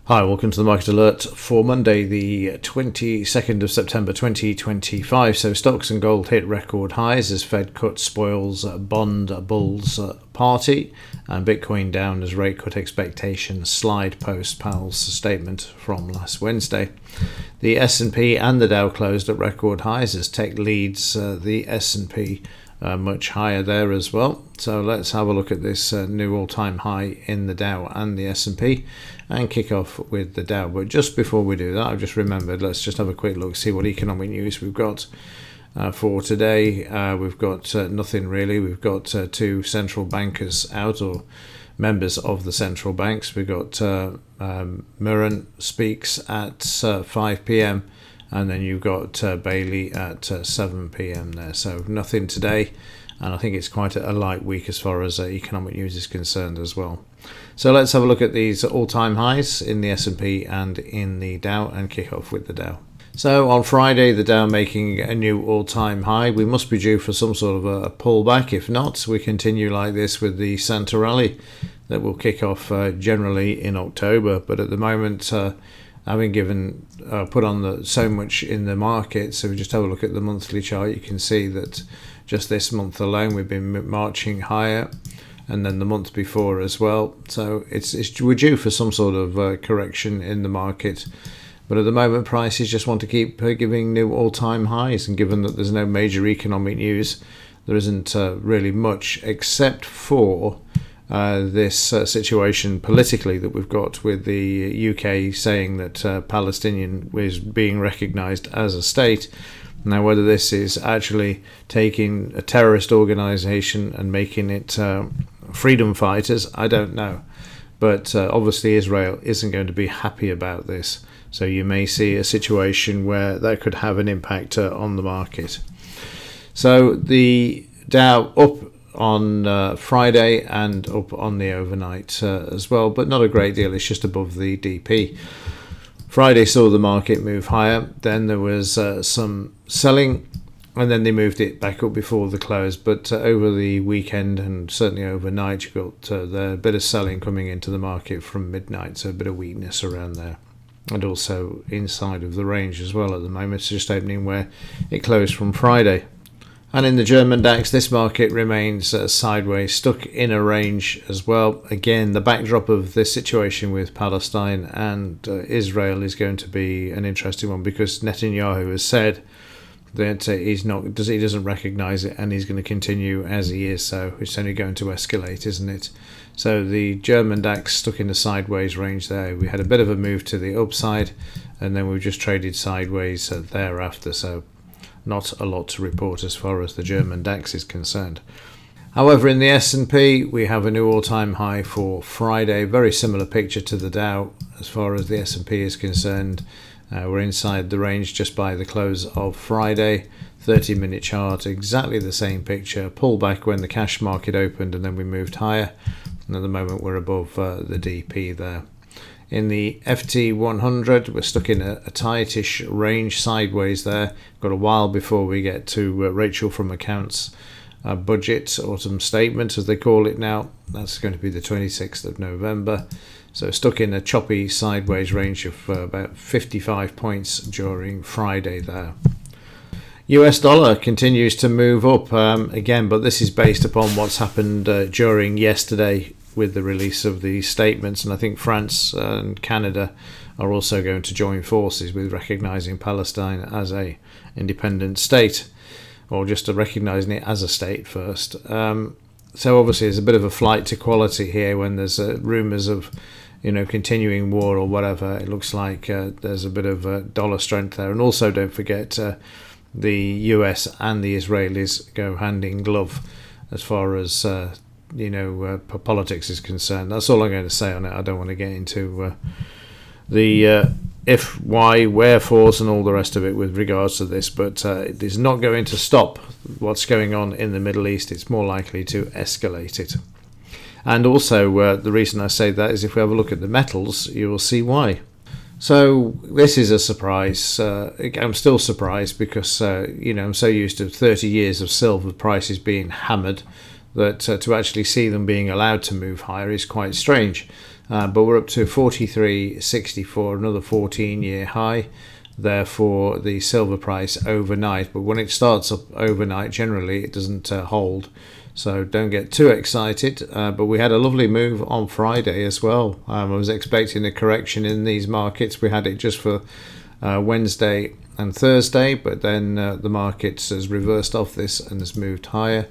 Hi, welcome to the Market Alert for Monday, the 22nd of September 2025. So stocks and gold hit record highs as Fed cut spoils bond bulls party, and Bitcoin down as rate cut expectations slide post Powell's statement from last Wednesday. The S&P and the Dow closed at record highs as tech leads the S&P much higher there as well. So let's have a look at this new all-time high in the Dow and the S&P and kick off with the Dow. But just before we do that, I've just remembered, let's just have a quick look, see what economic news we've got for today. We've got nothing really. We've got two central bankers out, or members of the central banks. We've got Murren speaks at 5 p.m. and then you've got Bailey at 7 p.m. there. So nothing today, and I think it's quite a light week as far as economic news is concerned as well. So let's have a look at these all-time highs in the S&P and in the Dow and kick off with the Dow. So on Friday, the Dow making a new all-time high. We must be due for some sort of a pullback. If not, we continue like this with the Santa rally that will kick off generally in October. But at the moment, having given put on so much in the market, so we just have a look at the monthly chart, you can see that just this month alone we've been marching higher, and then the month before as well. So we're due for some sort of correction in the market. But at the moment, prices just want to keep giving new all-time highs, and given that there's no major economic news, there isn't really much except for this situation politically that we've got with the UK saying that Palestinian is being recognised as a state. Now, whether this is actually taking a terrorist organisation and making it freedom fighters, I don't know. But obviously Israel isn't going to be happy about this. So you may see a situation where that could have an impact on the market. So the Dow up on Friday and up on the overnight as well, but not a great deal. It's just above the DP. Friday saw the market move higher, then there was some selling, and then they moved it back up before the close. But over the weekend and certainly overnight, you got a bit of selling coming into the market from midnight, so a bit of weakness around there. And also inside of the range as well at the moment. It's just opening where it closed from Friday. And in the German DAX, this market remains sideways, stuck in a range as well. Again, the backdrop of this situation with Palestine and Israel is going to be an interesting one, because Netanyahu has said that he doesn't recognise it, and he's going to continue as he is. So it's only going to escalate, isn't it? So the German DAX stuck in the sideways range there. We had a bit of a move to the upside, and then we've just traded sideways thereafter. So not a lot to report as far as the German DAX is concerned. However, in the S&P, we have a new all-time high for Friday. Very similar picture to the Dow as far as the S&P is concerned. We're inside the range just by the close of Friday. 30-minute chart, exactly the same picture. Pullback when the cash market opened, and then we moved higher. And at the moment, we're above the DP there. In the FT100, we're stuck in a tightish range sideways there. Got a while before we get to Rachel from Accounts budget, autumn statement as they call it now. That's going to be the 26th of November. So stuck in a choppy sideways range of about 55 points during Friday there. US dollar continues to move up again, but this is based upon what's happened during yesterday with the release of the statements, and I think France and Canada are also going to join forces with recognising Palestine as a independent state, or just recognising it as a state first. So obviously there's a bit of a flight to quality here when there's rumours of continuing war or whatever. It looks like there's a bit of dollar strength there. And also don't forget the US and the Israelis go hand in glove as far as politics is concerned. That's all I'm going to say on it. I don't want to get into the if, why, wherefores and all the rest of it with regards to this, but it is not going to stop what's going on in the Middle East. It's more likely to escalate it. And also the reason I say that is if we have a look at the metals, you will see why. So this is a surprise. I'm still surprised because I'm so used to 30 years of silver prices being hammered that to actually see them being allowed to move higher is quite strange. but we're up to 43.64, another 14-year high. Therefore, the silver price overnight. But when it starts up overnight, generally it doesn't hold. So don't get too excited. But we had a lovely move on Friday as well. I was expecting a correction in these markets. We had it just for Wednesday and Thursday, but then the market has reversed off this and has moved higher.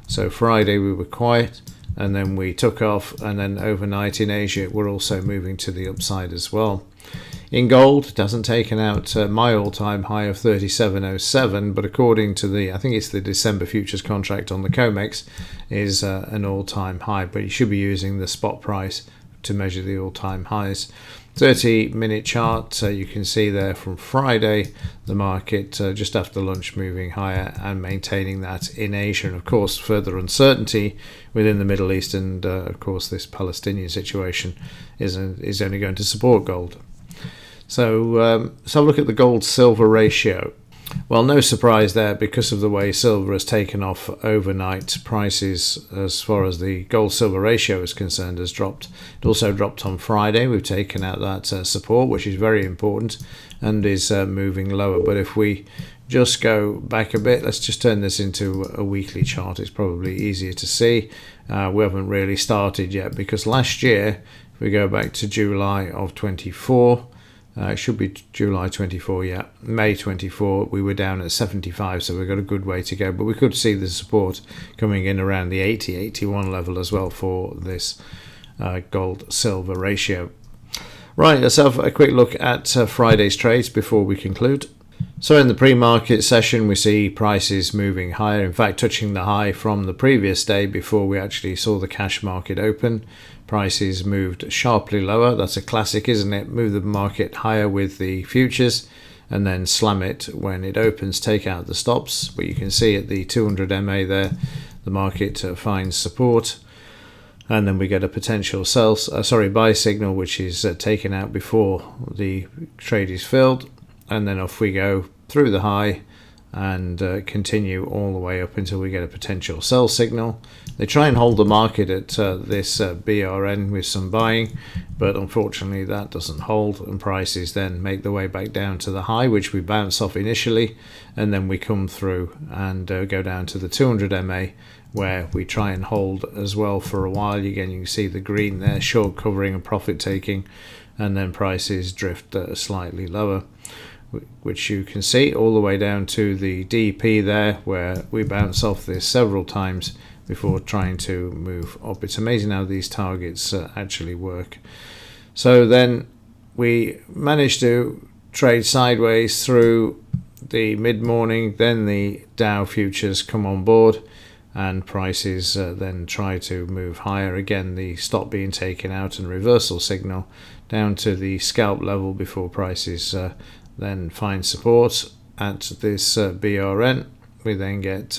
So Friday we were quiet, and then we took off, and then overnight in Asia we're also moving to the upside as well. In gold, it hasn't taken out my all-time high of 37.07, but according to I think it's the December futures contract on the COMEX, is an all-time high, but you should be using the spot price to measure the all-time highs. 30-minute chart, you can see there from Friday, the market just after lunch moving higher and maintaining that in Asia. And of course, further uncertainty within the Middle East, and of course this Palestinian situation is only going to support gold. So let's have a look at the gold-silver ratio. Well, no surprise there, because of the way silver has taken off overnight. Prices, as far as the gold-silver ratio is concerned, has dropped. It also dropped on Friday. We've taken out that support, which is very important, and is moving lower. But if we just go back a bit, let's just turn this into a weekly chart. It's probably easier to see. We haven't really started yet, because last year, if we go back to July of 24, it should be July 24, yeah. May 24, we were down at 75, so we've got a good way to go. But we could see the support coming in around the 80, 81 level as well for this gold-silver ratio. Right, let's have a quick look at Friday's trades before we conclude. So in the pre-market session, we see prices moving higher, in fact touching the high from the previous day before we actually saw the cash market open. Prices moved sharply lower. That's a classic, isn't it? Move the market higher with the futures and then slam it when it opens, take out the stops. But you can see at the 200 MA there, the market finds support. And then we get a potential buy signal, which is taken out before the trade is filled. And then off we go through the high and continue all the way up until we get a potential sell signal. They try and hold the market at this BRN with some buying, but unfortunately that doesn't hold, and prices then make their way back down to the high, which we bounce off initially, and then we come through and go down to the 200 MA, where we try and hold as well for a while. Again, you can see the green there, short covering and profit taking, and then prices drift slightly lower, which you can see all the way down to the DP there, where we bounce off this several times before trying to move up. It's amazing how these targets actually work. So then we managed to trade sideways through the mid-morning, then the Dow futures come on board, and prices then try to move higher. Again, the stop being taken out and reversal signal down to the scalp level before prices then find support at this BRN. We then get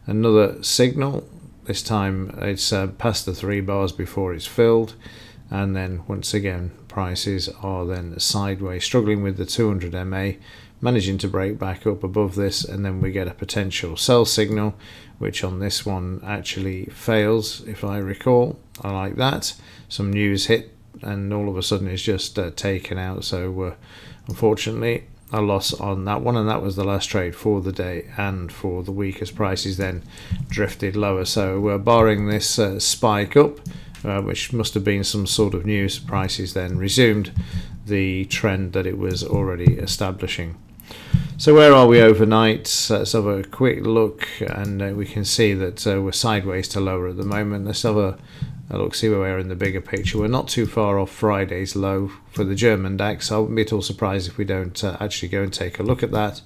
another signal. This time it's past the 3 bars before it's filled, and then once again prices are then sideways, struggling with the 200 MA, managing to break back up above this, and then we get a potential sell signal, which on this one actually fails, if I recall. I like that. Some news hit and all of a sudden it's just taken out. So unfortunately a loss on that one, and that was the last trade for the day and for the week, as prices then drifted lower. So barring this spike up, which must have been some sort of news, prices then resumed the trend that it was already establishing. So where are we overnight? Let's have a quick look, and we can see that we're sideways to lower at the moment. Let's have a look, see where we are in the bigger picture. We're not too far off Friday's low for the German DAX. I wouldn't be at all surprised if we don't actually go and take a look at that.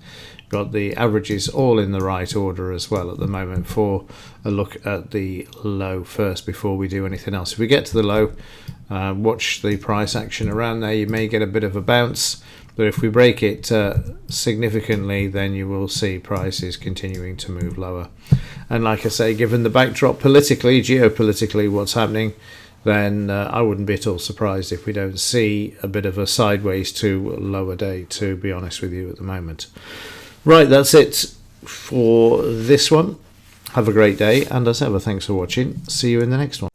Got the averages all in the right order as well at the moment for a look at the low first before we do anything else. If we get to the low, watch the price action around there. You may get a bit of a bounce, but if we break it significantly, then you will see prices continuing to move lower. And like I say, given the backdrop politically, geopolitically, what's happening, then I wouldn't be at all surprised if we don't see a bit of a sideways to lower day, to be honest with you, at the moment. Right, that's it for this one. Have a great day, and as ever, thanks for watching. See you in the next one.